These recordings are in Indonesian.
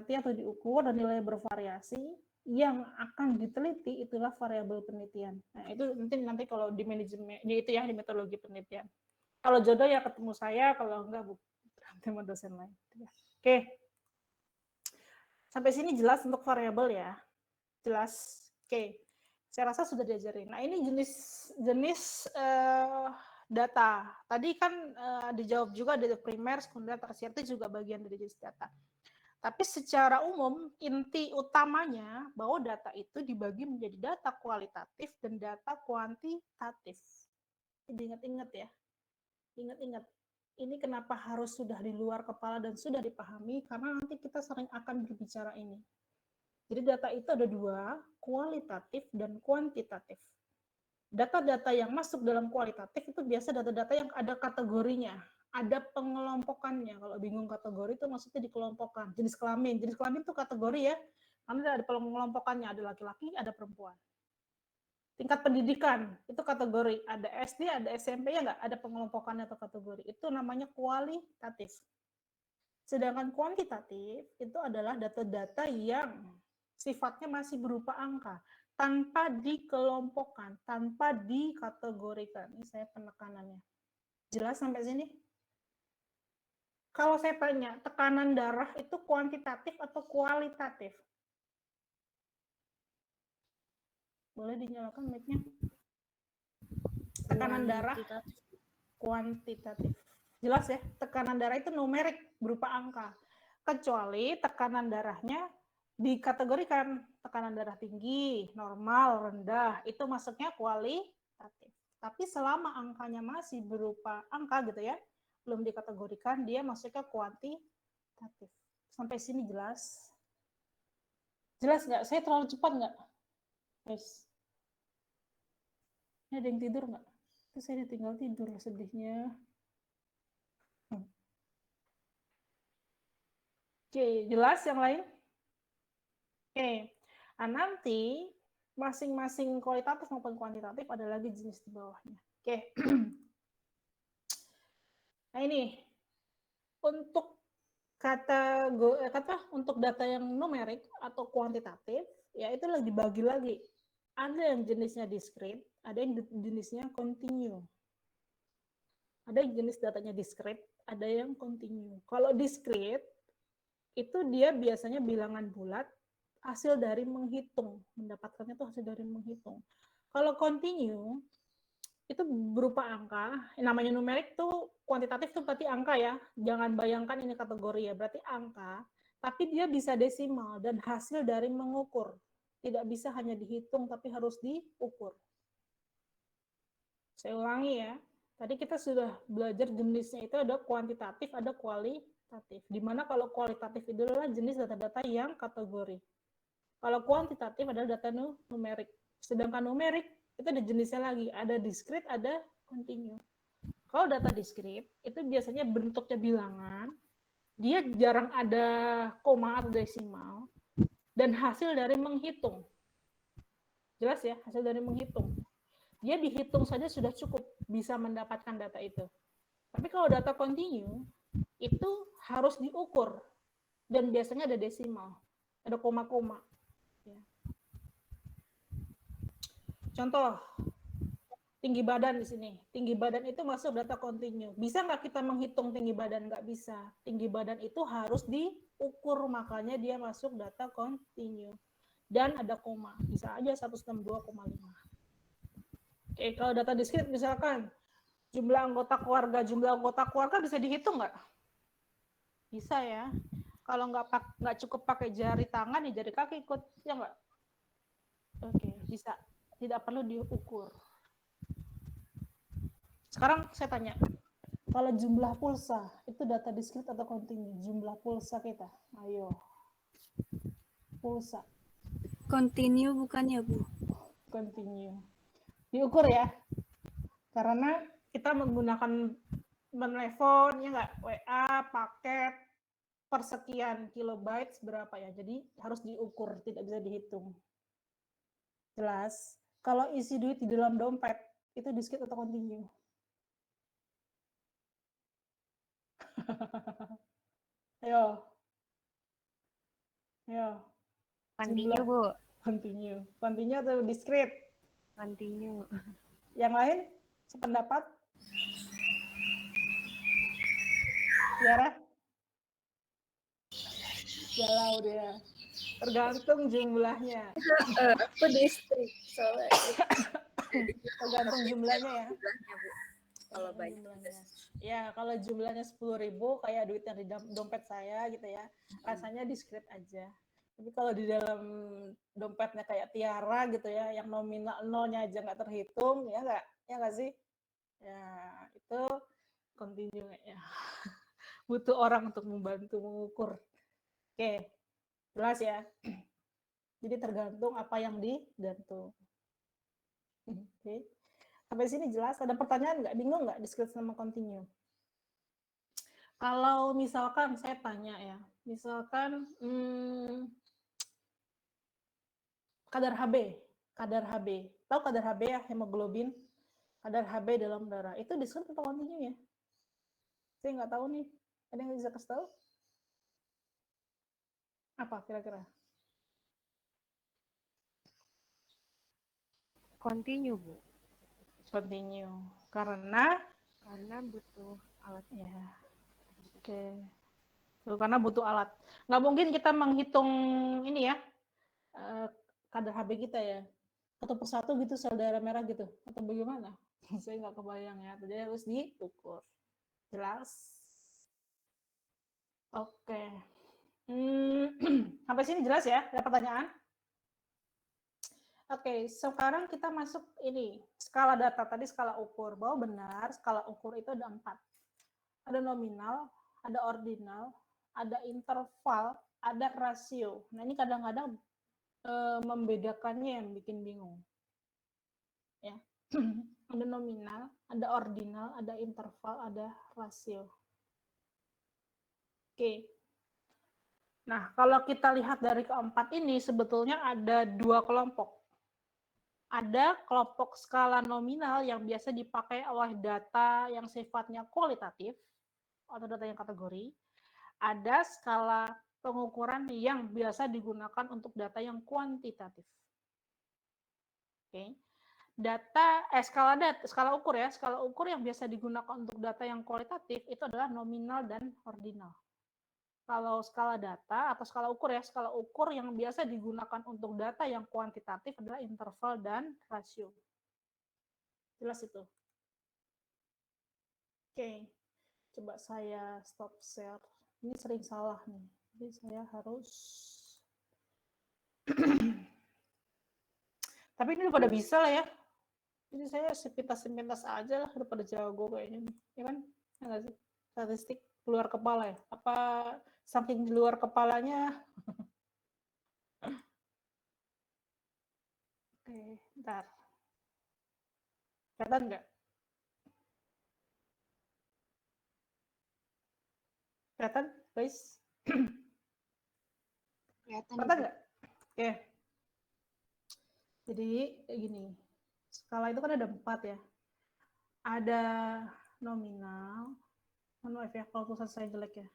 diamati atau diukur dan nilai bervariasi, yang akan diteliti itulah variabel penelitian. Nah, itu nanti kalau di manajemen, di itu ya, di metodologi penelitian. Kalau jodoh ya ketemu saya, kalau enggak berarti sama dosen lain. Oke. Sampai sini jelas untuk variabel ya. Jelas. Oke. Saya rasa sudah diajarin. Nah, ini jenis data. Tadi kan dijawab juga dari primer, sekunder, tersier itu juga bagian dari jenis data. Tapi secara umum, inti utamanya bahwa data itu dibagi menjadi data kualitatif dan data kuantitatif. Ingat-ingat ya. Ingat-ingat. Ini kenapa harus sudah di luar kepala dan sudah dipahami, karena nanti kita sering akan berbicara ini. Jadi data itu ada dua, kualitatif dan kuantitatif. Data-data yang masuk dalam kualitatif itu biasa data-data yang ada kategorinya, ada pengelompokannya. Kalau bingung kategori itu maksudnya dikelompokkan. Jenis kelamin itu kategori ya, karena ada pengelompokannya, ada laki-laki, ada perempuan. Tingkat pendidikan itu kategori, ada SD, ada SMP, ya nggak, ada pengelompokannya atau kategori. Itu namanya kualitatif. Sedangkan kuantitatif itu adalah data-data yang sifatnya masih berupa angka, tanpa dikelompokkan, tanpa dikategorikan. Ini saya penekanannya. Jelas sampai sini? Kalau saya tanya, tekanan darah itu kuantitatif atau kualitatif? Boleh dinyalakan mic-nya? Tekanan darah kuantitatif. Jelas ya, tekanan darah itu numerik, berupa angka. Kecuali tekanan darahnya dikategorikan, tekanan darah tinggi, normal, rendah, itu masuknya kualitatif. Tapi selama angkanya masih berupa angka gitu ya, belum dikategorikan, dia masuknya kuantitatif. Sampai sini jelas? Jelas nggak? Saya terlalu cepat nggak? Guys, ini ada yang tidur nggak? Terus saya tinggal tidur, sedihnya. Oke, jelas yang lain? Oke, nah, nanti masing-masing kualitatif maupun kuantitatif ada lagi jenis di bawahnya. Oke, nah ini untuk untuk data yang numerik atau kuantitatif, ya itu lagi dibagi lagi. Ada yang jenisnya discrete, ada yang jenisnya continue. Ada yang jenis datanya discrete, ada yang continue. Kalau discrete itu dia biasanya bilangan bulat, hasil dari menghitung, mendapatkannya itu hasil dari menghitung. Kalau continue itu berupa angka, namanya numerik tuh kuantitatif tuh berarti angka ya, jangan bayangkan ini kategori ya, berarti angka, tapi dia bisa desimal dan hasil dari mengukur, tidak bisa hanya dihitung tapi harus diukur. Saya ulangi ya, tadi kita sudah belajar jenisnya itu ada kuantitatif, ada kualitatif, dimana kalau kualitatif itu adalah jenis data-data yang kategori. Kalau kuantitatif adalah data numerik. Sedangkan numerik itu ada jenisnya lagi, ada discrete, ada continue. Kalau data discrete itu biasanya bentuknya bilangan, dia jarang ada koma atau desimal, dan hasil dari menghitung. Jelas ya, hasil dari menghitung. Dia dihitung saja sudah cukup bisa mendapatkan data itu. Tapi kalau data continue, itu harus diukur, dan biasanya ada desimal, ada koma-koma. Contoh, tinggi badan di sini. Tinggi badan itu masuk data continue. Bisa nggak kita menghitung tinggi badan? Nggak bisa. Tinggi badan itu harus diukur, makanya dia masuk data continue. Dan ada koma. Bisa aja 162,5. Oke, kalau data discrete misalkan jumlah anggota keluarga bisa dihitung nggak? Bisa ya. Kalau nggak cukup pakai jari tangan, ya jari kaki ikut, ya nggak? Oke, bisa. Tidak perlu diukur. Sekarang saya tanya, kalau jumlah pulsa, itu data discrete atau continue? Jumlah pulsa kita. Ayo. Pulsa. Continue bukan ya, Bu? Continue. Diukur ya. Karena kita menggunakan menelpon, ya nggak? WA, paket, persekian kilobytes berapa ya. Jadi harus diukur, tidak bisa dihitung. Jelas? Kalau isi duit di dalam dompet, itu discrete atau continue? Ayo. Ya, Continue, jumlah. Bu. Continue. Continue atau discrete? Continue. Yang lain sependapat? Tiara? Galau dia. Tergantung jumlahnya. Aku distrik soalnya. Tergantung jumlahnya ya. Jumlahnya, Bu. Kalau banyak. Jumlahnya. Ya, kalau jumlahnya 10.000 kayak duit yang di dompet saya gitu ya. Rasanya discrete aja. Tapi kalau di dalam dompetnya kayak Tiara gitu ya, yang nominal nolnya aja nggak terhitung, ya nggak? Ya nggak sih? Ya, itu continue ya. Butuh orang untuk membantu mengukur. Oke, jelas ya. Jadi tergantung apa yang digantung. Oke. Sampai sini jelas? Ada pertanyaan nggak? Bingung nggak discrete sama continue? Kalau misalkan saya tanya ya, misalkan kadar HB, tahu kadar HB ya, hemoglobin, kadar HB dalam darah, itu discrete atau continue ya? Saya nggak tahu nih, ada yang bisa kasih tahu? Apa kira-kira? Continue, Bu. Continue, karena butuh alat. ya, oke. Karena butuh alat. Nggak mungkin kita menghitung ini ya, kadar HB kita ya, satu persatu gitu sel darah merah gitu, atau bagaimana? Saya nggak kebayang ya, jadi harus diukur. Jelas? Oke. Sampai sini jelas ya? Ada pertanyaan? Oke, sekarang kita masuk ini, skala data. Tadi skala ukur. Bahwa benar, skala ukur itu ada 4. Ada nominal, ada ordinal, ada interval, ada rasio. Nah, ini kadang-kadang membedakannya yang bikin bingung. Ya. Ada nominal, ada ordinal, ada interval, ada rasio. Oke. Nah, kalau kita lihat dari keempat ini, sebetulnya ada 2 kelompok. Ada kelompok skala nominal yang biasa dipakai oleh data yang sifatnya kualitatif, atau data yang kategori. Ada skala pengukuran yang biasa digunakan untuk data yang kuantitatif. Oke. Skala ukur ya, skala ukur yang biasa digunakan untuk data yang kualitatif itu adalah nominal dan ordinal. Kalau skala data atau skala ukur ya, skala ukur yang biasa digunakan untuk data yang kuantitatif adalah interval dan rasio. Jelas itu. Oke, coba saya stop share. Ini sering salah nih, jadi saya harus. Tapi ini udah pada bisa lah ya. Jadi saya sepintas-sepintas aja lah, udah pada jago kayaknya nih, ya kan? Ya nggak sih? Statistik keluar kepala ya? Apa saking di luar kepalanya? Oke, bentar. Kelihatan nggak? Kelihatan, guys? Kelihatan, Kelihatan Bu. nggak? Oke. Jadi gini, skala itu kan ada 4 ya. Ada nominal, maaf ya kalau tulisan saya jelek ya.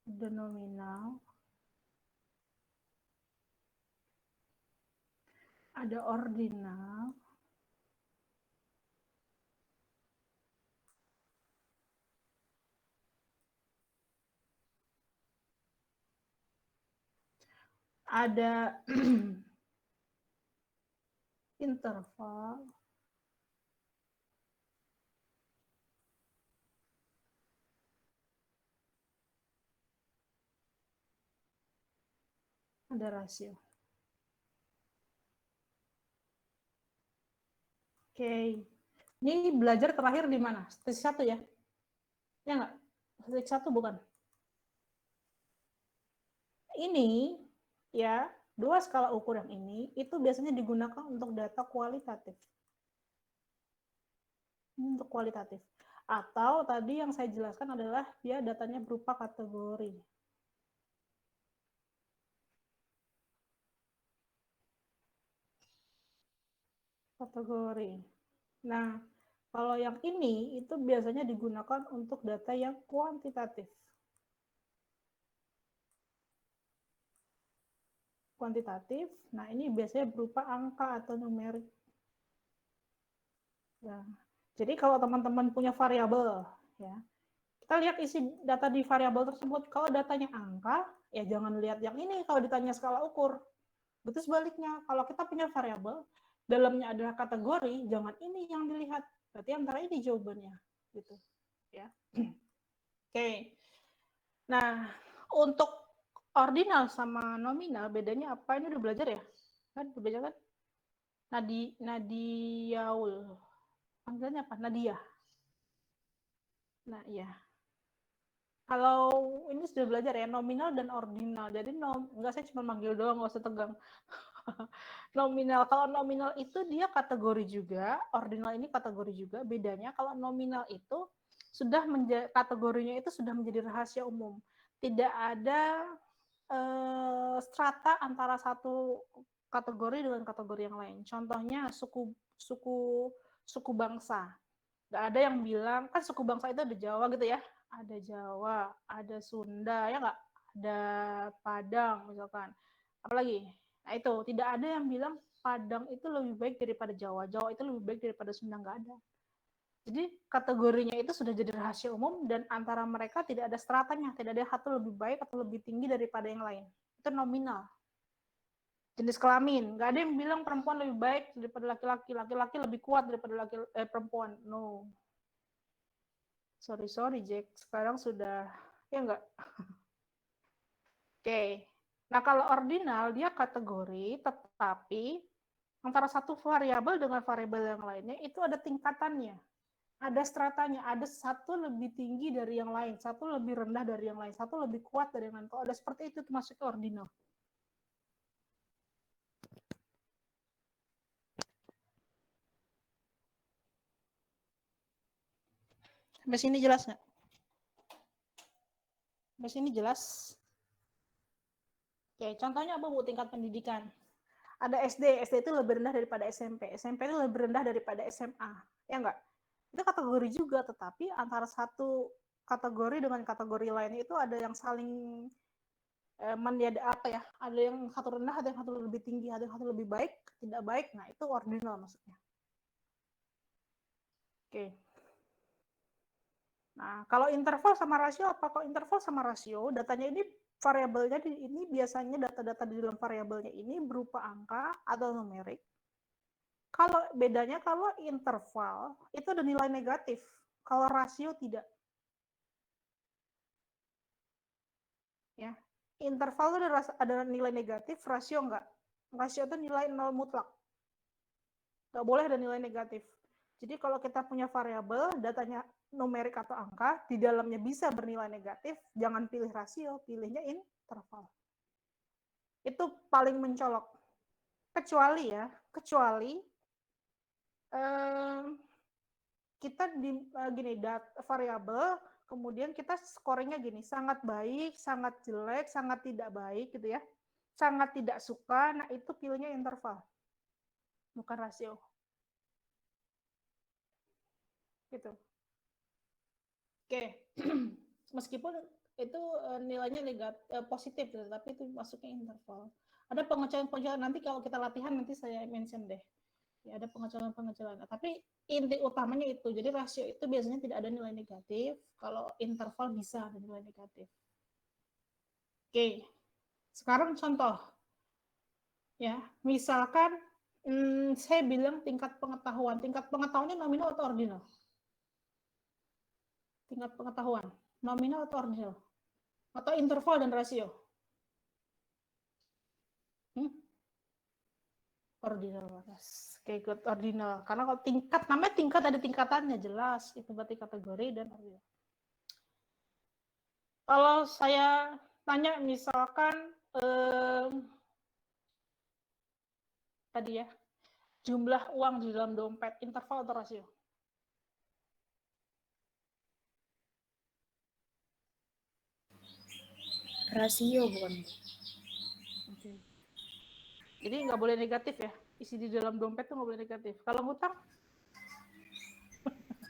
Ada nominal, ada ordinal, ada interval, ada rasio. Oke, ini belajar terakhir di mana? Statistik 1 ya? Ya nggak? Statistik 1 bukan? Ini ya, 2 skala ukur yang ini itu biasanya digunakan untuk data kualitatif. Ini untuk kualitatif. Atau tadi yang saya jelaskan adalah dia datanya berupa kategori. Kategori. Nah, kalau yang ini itu biasanya digunakan untuk data yang kuantitatif. kuantitatif. Nah, ini biasanya berupa angka atau numerik. Nah, jadi kalau teman-teman punya variabel, ya, kita lihat isi data di variabel tersebut. Kalau datanya angka, ya jangan lihat yang ini kalau ditanya skala ukur. Betul sebaliknya, kalau kita punya variabel, dalamnya adalah kategori, jangan ini yang dilihat. Berarti antara ini jawabannya, gitu. Ya. Oke. Nah, untuk ordinal sama nominal bedanya apa? Ini udah belajar ya? Kan udah belajar kan? Nadiaul. Panggilannya apa? Nadia. Nah, iya. Kalau ini sudah belajar ya, nominal dan ordinal. Jadi enggak, saya cuma manggil doang, nggak usah tegang. Nominal, kalau nominal itu dia kategori juga, ordinal ini kategori juga. Bedanya kalau nominal itu sudah kategorinya itu sudah menjadi rahasia umum. Tidak ada strata antara satu kategori dengan kategori yang lain. Contohnya suku bangsa. Nggak ada yang bilang, kan suku bangsa itu ada Jawa gitu ya, ada Jawa, ada Sunda, ya nggak? Ada Padang misalkan. Apalagi? Nah itu, tidak ada yang bilang Padang itu lebih baik daripada Jawa, Jawa itu lebih baik daripada Sunda, nggak ada. Jadi kategorinya itu sudah jadi rahasia umum dan antara mereka tidak ada stratanya, tidak ada satu lebih baik atau lebih tinggi daripada yang lain. Itu nominal. Jenis kelamin, nggak ada yang bilang perempuan lebih baik daripada laki-laki, laki-laki lebih kuat daripada perempuan. No. Sorry Jack, sekarang sudah, ya enggak? Oke. Nah, kalau ordinal, dia kategori, tetapi antara satu variabel dengan variabel yang lainnya, itu ada tingkatannya. Ada stratanya, ada satu lebih tinggi dari yang lain, satu lebih rendah dari yang lain, satu lebih kuat dari yang lain. Kalau ada seperti itu masuk ke ordinal. Sampai sini jelas nggak? Sampai sini jelas? Oke, contohnya apa Bu tingkat pendidikan? Ada SD itu lebih rendah daripada SMP itu lebih rendah daripada SMA, ya enggak? Itu kategori juga, tetapi antara satu kategori dengan kategori lain itu ada yang saling apa ya? Ada yang satu rendah, ada yang satu lebih tinggi, ada yang satu lebih baik, tidak baik. Nah, itu ordinal maksudnya. Oke. Nah, kalau interval sama rasio apa? Kalau interval sama rasio, datanya ini variabelnya ini biasanya data-data di dalam variabelnya ini berupa angka atau numerik. Kalau bedanya kalau interval itu ada nilai negatif, kalau rasio tidak. Ya, interval itu ada nilai negatif, rasio enggak. Rasio itu nilai nol mutlak. Enggak boleh ada nilai negatif. Jadi kalau kita punya variabel, datanya numerik atau angka, di dalamnya bisa bernilai negatif, jangan pilih rasio, pilihnya interval. Itu paling mencolok. Kecuali kita gini, variabel, kemudian kita scoringnya gini, sangat baik, sangat jelek, sangat tidak baik gitu ya, sangat tidak suka, nah itu pilihnya interval, bukan rasio. Gitu. Oke. Meskipun itu nilainya positif, tapi itu masuknya interval. Ada pengecualian nanti kalau kita latihan nanti saya mention deh. Ya, ada pengecualian. Nah, tapi inti utamanya itu. Jadi rasio itu biasanya tidak ada nilai negatif. Kalau interval bisa ada nilai negatif. Oke. Sekarang contoh. Ya, misalkan saya bilang tingkat pengetahuan. Tingkat pengetahuannya nominal atau ordinal? Tingkat pengetahuan. Nominal atau ordinal? Atau interval dan rasio? Ordinal. Oke, ikut ordinal. Karena kalau tingkat, namanya tingkat ada tingkatannya, jelas. Itu berarti kategori dan ordinal. Kalau saya tanya misalkan tadi ya, jumlah uang di dalam dompet, interval atau rasio? Rasio bukan? Oke. Jadi nggak boleh negatif ya? Isi di dalam dompet tuh nggak boleh negatif. Kalau hutang?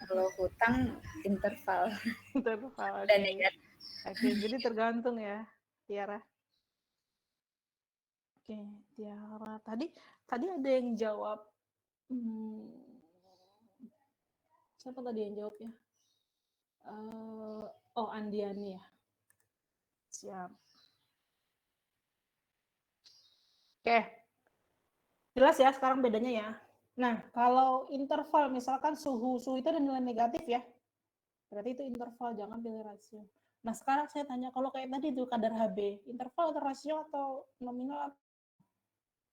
Kalau hutang interval. Interval. Dan Oke. Oke, jadi tergantung ya, Tiara. Oke, Tiara. Tadi ada yang jawab. Siapa tadi yang jawab ya? Oh, Andiani ya. Siap. Oke. Jelas ya sekarang bedanya ya. Nah, kalau interval misalkan suhu itu ada nilai negatif ya. Berarti itu interval, jangan pilih rasio. Nah, sekarang saya tanya, kalau kayak tadi itu kadar Hb, interval atau rasio atau nominal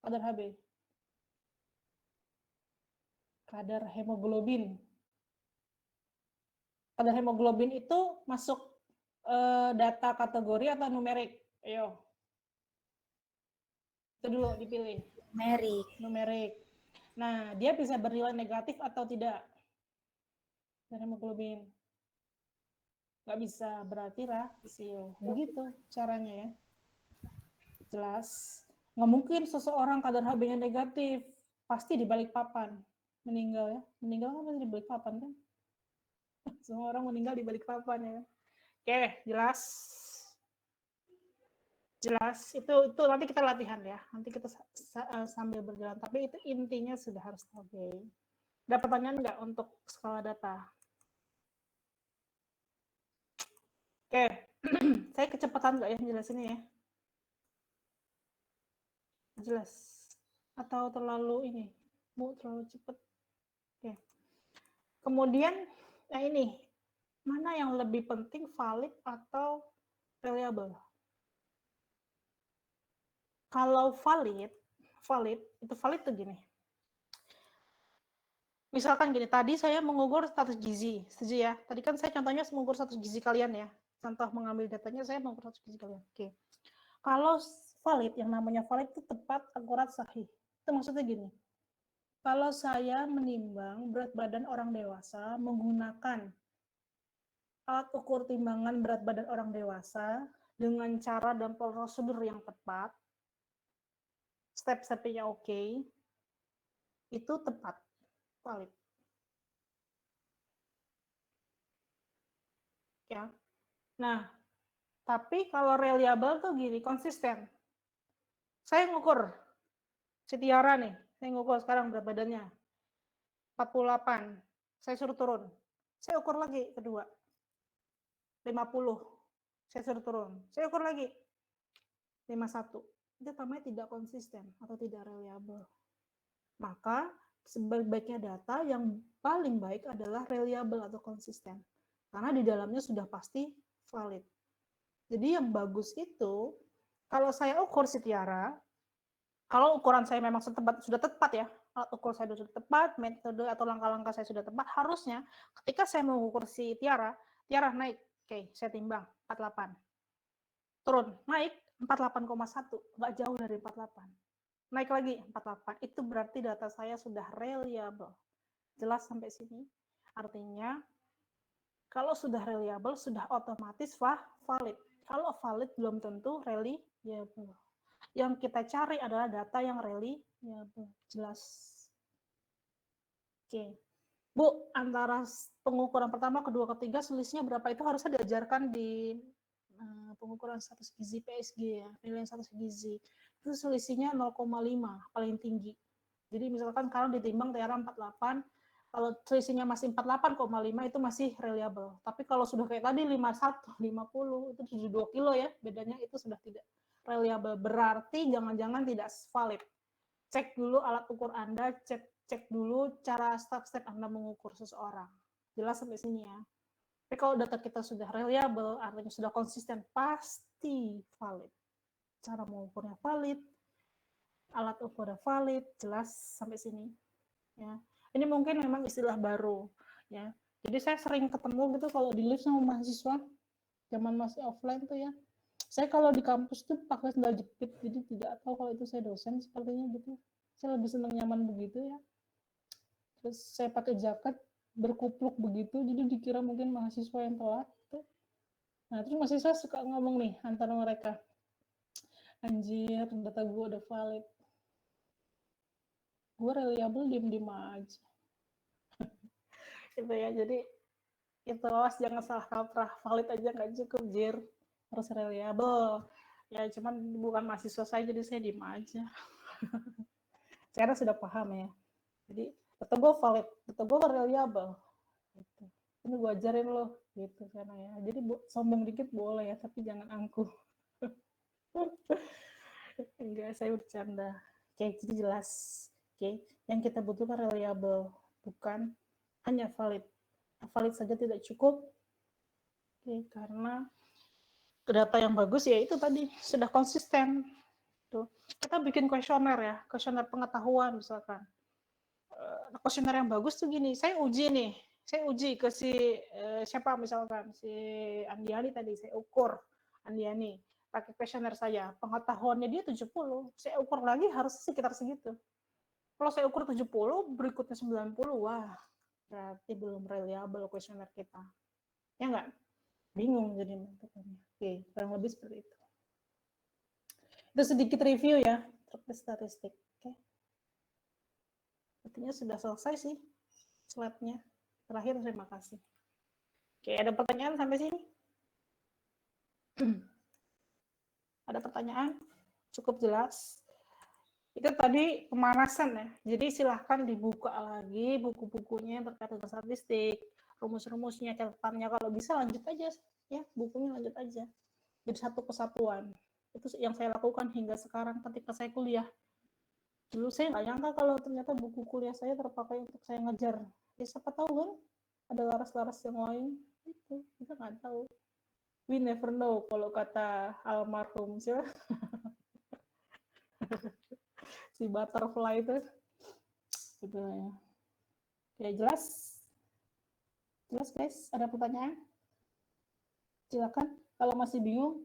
kadar Hb? Kadar hemoglobin. Kadar hemoglobin itu masuk data kategori atau numerik? Ayo. Itu dulu dipilih. Numerik. Nah, dia bisa bernilai negatif atau tidak? Kadar hemoglobin. Nggak bisa, berarti rasio. Begitu caranya ya. Jelas. Nggak mungkin seseorang kadar Hb-nya negatif, pasti di balik papan. Meninggal ya. Meninggal kan pasti di balik papan kan? Semua orang meninggal di balik papan ya. Oke, jelas. Jelas. Itu nanti kita latihan ya. Nanti kita sambil berjalan. Tapi itu intinya sudah harus tahu. Oke. Ada pertanyaan nggak untuk skala data? Oke. Saya kecepatan nggak ya jelasinnya ya? Jelas. Atau terlalu ini? Terlalu cepat? Oke. Kemudian, nah ini, mana yang lebih penting, valid atau reliable? Kalau valid itu valid tuh gini. Misalkan gini, tadi saya mengukur status gizi, setuju ya? Tadi kan saya contohnya mengukur status gizi kalian ya. Contoh mengambil datanya saya mengukur status gizi kalian. Oke. Kalau valid, yang namanya valid itu tepat, akurat, sahih. Itu maksudnya gini. Kalau saya menimbang berat badan orang dewasa menggunakan alat ukur timbangan berat badan orang dewasa dengan cara dan prosedur yang tepat, step-stepnya oke, itu tepat, valid. Ya. Nah, tapi kalau reliable tuh gini, konsisten. Saya ngukur, si Tiara nih, saya ngukur sekarang berat badannya, 48, saya suruh turun. Saya ukur lagi kedua, 50, saya suruh turun. Saya ukur lagi, 51. Itu namanya tidak konsisten atau tidak reliable. Maka sebaik-baiknya data yang paling baik adalah reliable atau konsisten. Karena di dalamnya sudah pasti valid. Jadi yang bagus itu, kalau saya ukur si Tiara, kalau ukuran saya memang sudah tepat ya, alat ukur saya sudah tepat, metode atau langkah-langkah saya sudah tepat, harusnya ketika saya mengukur si Tiara naik, oke, saya timbang 48. Turun, naik 48,1, nggak jauh dari 48. Naik lagi 48, itu berarti data saya sudah reliable. Jelas sampai sini? Artinya, kalau sudah reliable, sudah otomatis valid. Kalau valid, belum tentu reliable. Yang kita cari adalah data yang reliable. Jelas? Oke. Bu, antara pengukuran pertama, kedua, ketiga, selisihnya berapa? Itu harusnya diajarkan di pengukuran status gizi PSG ya, penilaian status gizi. Itu selisihnya 0,5, paling tinggi. Jadi misalkan kalau ditimbang Tiara 48, kalau selisihnya masih 48,5 itu masih reliable. Tapi kalau sudah kayak tadi 51, 50, itu 72 kilo ya, bedanya itu sudah tidak reliable. Berarti jangan-jangan tidak valid. Cek dulu alat ukur Anda, cek dulu cara step-step Anda mengukur seseorang. Jelas sampai sini ya. Tapi kalau data kita sudah reliable, artinya sudah konsisten, pasti valid. Cara mengukurnya valid, alat ukurnya valid, jelas sampai sini. Ya. Ini mungkin memang istilah baru. Ya. Jadi saya sering ketemu gitu kalau di lift sama mahasiswa, zaman masih offline tuh ya. Saya kalau di kampus tuh pakai sandal jepit, jadi tidak tahu kalau itu saya dosen sepertinya gitu. Saya lebih senang nyaman begitu ya. Terus saya pakai jaket berkupluk begitu, jadi dikira mungkin mahasiswa yang telat. Gitu. Nah, terus mahasiswa suka ngomong nih antara mereka, anjir, data gue udah valid. Gue reliable, diem-diem aja. Gitu ya, jadi itu awas jangan salah kaprah, valid aja nggak cukup, jir. Harus reliable. Ya cuman bukan mahasiswa saya, jadi saya diem aja. Sekarang sudah paham ya. Jadi data gue valid, data gue reliable. Gitu. Ini gue ajarin lo, gitu karena ya. Jadi sombong dikit boleh ya, tapi jangan angkuh. Enggak, saya bercanda. Oke, jadi jelas. Oke, yang kita butuhkan reliable, bukan hanya valid. Valid saja tidak cukup. Oke, karena data yang bagus ya itu tadi sudah konsisten. Tuh. Kita bikin kuesioner ya, kuesioner pengetahuan misalkan. Kuesioner yang bagus tuh gini, saya uji ke si siapa misalkan si Andiani tadi, saya ukur Andiani pakai kuesioner saya, pengetahuannya dia 70, saya ukur lagi harus sekitar segitu. Kalau saya ukur 70, berikutnya 90, wah berarti belum reliable kuesioner kita. Ya enggak? Bingung jadi menentukannya. Oke, kurang lebih seperti itu. Itu sedikit review ya, terkait statistik. Oke. Artinya sudah selesai sih slide-nya. Terakhir, terima kasih. Oke, ada pertanyaan sampai sini? Ada pertanyaan? Cukup jelas? Itu tadi pemanasan ya. Jadi silahkan dibuka lagi buku-bukunya yang terkait dengan statistik, rumus-rumusnya, catatannya. Kalau bisa lanjut aja ya, bukunya lanjut aja. Jadi satu kesatuan. Itu yang saya lakukan hingga sekarang ketika saya kuliah. Dulu saya nggak nyangka kalau ternyata buku kuliah saya terpakai untuk saya ngajar. Ya siapa tahu kan ada laras-laras yang lain. Itu kita nggak tahu. We never know kalau kata almarhum siapa si butterfly itu gitu ya. Oke, jelas? Jelas guys? Ada pertanyaan? Silakan. Kalau masih bingung,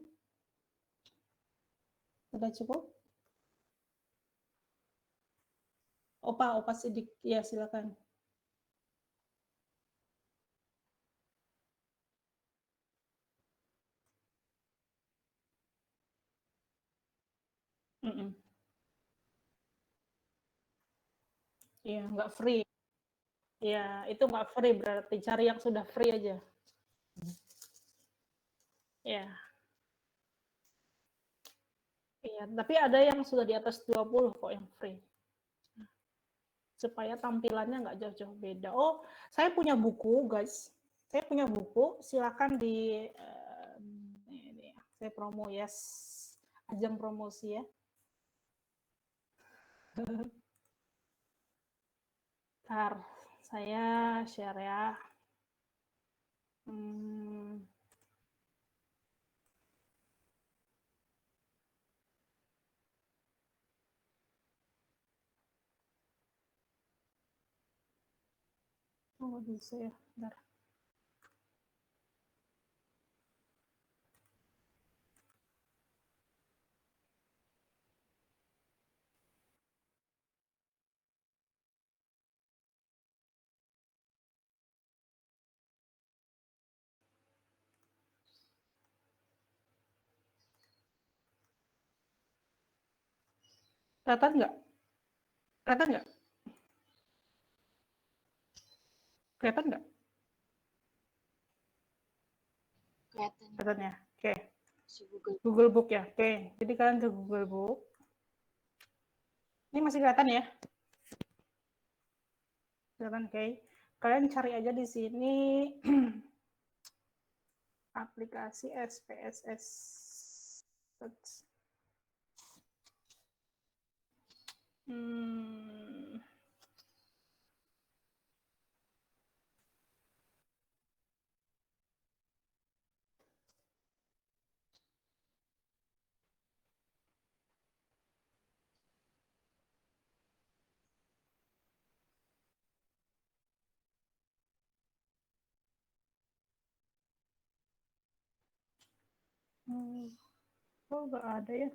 sudah cukup? Opa sidik. Ya, silakan. Iya, nggak free. Iya, itu nggak free berarti. Cari yang sudah free aja. Ya. Iya, tapi ada yang sudah di atas 20 kok yang free. Supaya tampilannya nggak jauh-jauh beda. Oh, saya punya buku, guys. Saya punya buku, silakan di ini, saya promo yes. Ajang promosi ya. Ntar saya share ya. Oh, bisa ya. Bentar. Kelihatan nggak? Kelihatan nggak? Kelihatan nggak? Kelihatan. Kelihatan ya? Oke. Si Google. Google Book ya? Oke. Jadi kalian ke Google Book. Ini masih kelihatan ya? Kelihatan, oke. Kalian cari aja di sini aplikasi SPSS. Oh, nggak ada ya?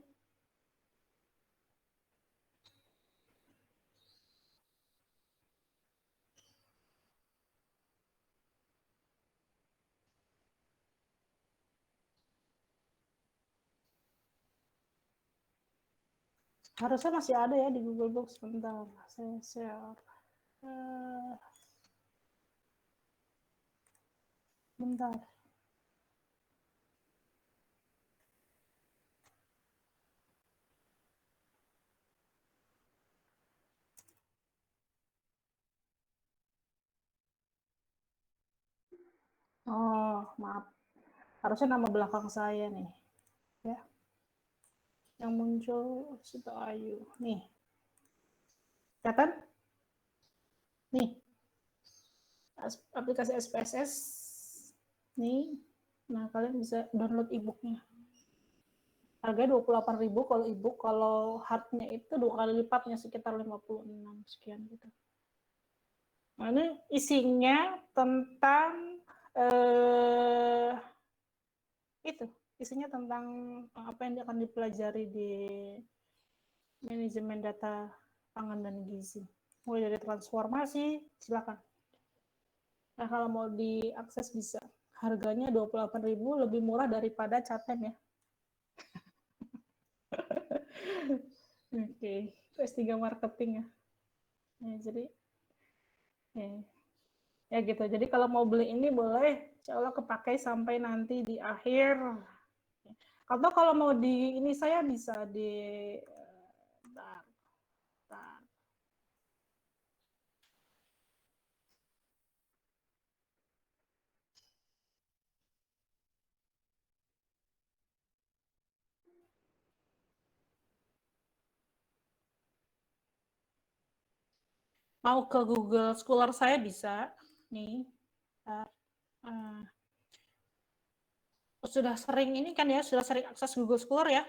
Harusnya masih ada ya di Google Book. Sebentar, saya share. Bentar. Oh, maaf. Harusnya nama belakang saya nih. Ya. Yang muncul Sito Ayu. Nih. Kelihatan? Nih. Aplikasi SPSS. Nih. Nah, kalian bisa download e-booknya. Harganya 28.000 kalau e-book, kalau hardnya itu 2 kali lipatnya sekitar 56 sekian gitu. Nah, ini isinya tentang itu, isinya tentang apa yang akan dipelajari di manajemen data pangan dan gizi. Mulai dari transformasi, silakan. Nah, kalau mau diakses bisa. Harganya 28.000, lebih murah daripada Catem ya. Oke, S3 marketing ya. Nah, jadi ya gitu. Jadi kalau mau beli ini boleh, insya Allah kepakai sampai nanti di akhir. Atau kalau mau di ini saya bisa di bentar, bentar. Mau ke Google Scholar saya bisa nih. Sudah sering ini kan ya, sudah sering akses Google Scholar ya.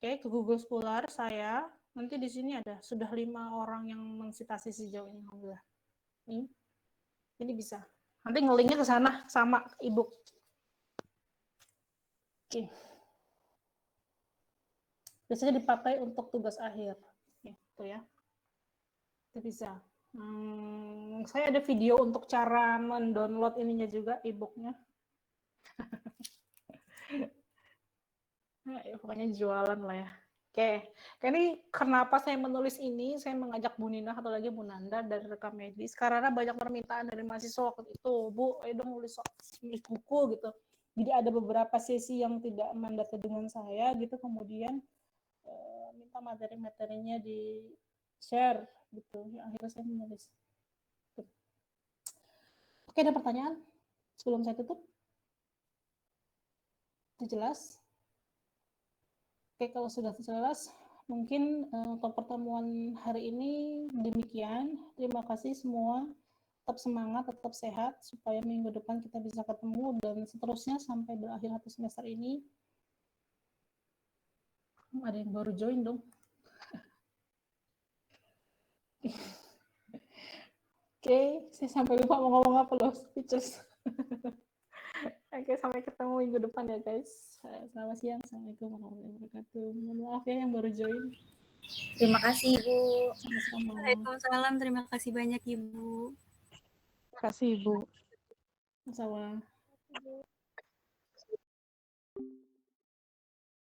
Oke, ke Google Scholar saya nanti di sini ada sudah 5 orang yang mensitasi sejauh ini, alhamdulillah. Ini bisa. Nanti ngelinknya ke sana sama ebook. Oke. Biasanya dipakai untuk tugas akhir. Gitu ya. Itu bisa. Saya ada video untuk cara mendownload ininya juga, ebooknya. Nah, ya, pokoknya jualan lah ya. Oke, ini kenapa saya menulis ini? Saya mengajak Bu Nina atau lagi Bu Nanda dari Rekam Medis karena banyak permintaan dari mahasiswa waktu itu, Bu, ayo dong nulis buku gitu. Jadi ada beberapa sesi yang tidak mandata dengan saya gitu, kemudian minta materi-materinya di share gitu. Ya, akhirnya saya menulis. Oke, ada pertanyaan sebelum saya tutup? Itu jelas? Oke, kalau sudah jelas, mungkin untuk pertemuan hari ini demikian. Terima kasih semua. Tetap semangat, tetap sehat, supaya minggu depan kita bisa ketemu dan seterusnya sampai berakhir satu semester ini. Ada yang baru join dong. Oke, saya sampai lupa mau ngomong apa loh, speechless. Oke, sampai ketemu minggu depan ya guys. Selamat siang, Assalamualaikum warahmatullahi wabarakatuh. Mohon maaf ya yang baru join. Terima kasih Ibu. Sama-sama. Waalaikumsalam, terima kasih banyak Ibu. Terima kasih Ibu. Sama-sama.